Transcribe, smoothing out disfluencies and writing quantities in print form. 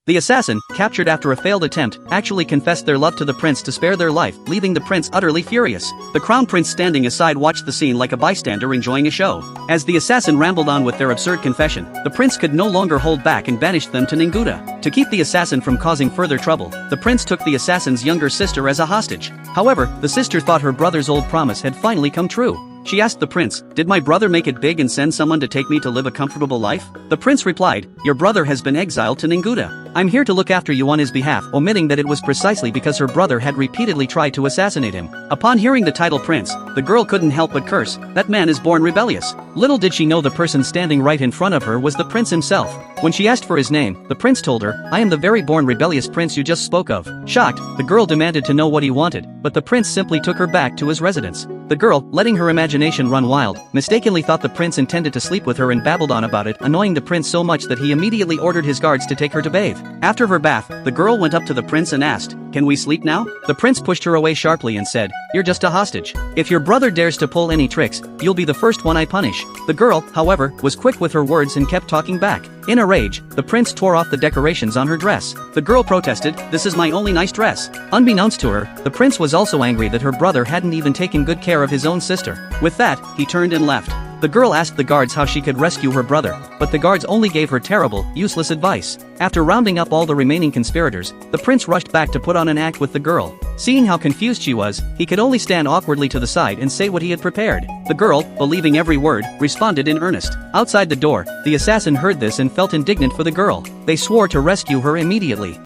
The assassin, captured after a failed attempt, actually confessed their love to the prince to spare their life, leaving the prince utterly furious. The crown prince standing aside watched the scene like a bystander enjoying a show. As the assassin rambled on with their absurd confession, the prince could no longer hold back and banished them to Ninguda. To keep the assassin from causing further trouble, the prince took the assassin's younger sister as a hostage. However, the sister thought her brother's old promise had finally come true. She asked the prince, "Did my brother make it big and send someone to take me to live a comfortable life?" The prince replied, "Your brother has been exiled to Ninguda. I'm here to look after you on his behalf," omitting that it was precisely because her brother had repeatedly tried to assassinate him. Upon hearing the title prince, the girl couldn't help but curse, "That man is born rebellious." Little did she know the person standing right in front of her was the prince himself. When she asked for his name, the prince told her, "I am the very born rebellious prince you just spoke of." Shocked, the girl demanded to know what he wanted, but the prince simply took her back to his residence. The girl, letting her imagination run wild, mistakenly thought the prince intended to sleep with her and babbled on about it, annoying the prince so much that he immediately ordered his guards to take her to bathe. After her bath, the girl went up to the prince and asked, "Can we sleep now?" The prince pushed her away sharply and said, "You're just a hostage. If your brother dares to pull any tricks, you'll be the first one I punish." The girl, however, was quick with her words and kept talking back. In a rage, the prince tore off the decorations on her dress. The girl protested, "This is my only nice dress." Unbeknownst to her, the prince was also angry that her brother hadn't even taken good care of his own sister. With that, he turned and left. The girl asked the guards how she could rescue her brother, but the guards only gave her terrible, useless advice. After rounding up all the remaining conspirators, the prince rushed back to put on an act with the girl. Seeing how confused she was, he could only stand awkwardly to the side and say what he had prepared. The girl, believing every word, responded in earnest. Outside the door, the assassin heard this and felt indignant for the girl. They swore to rescue her immediately.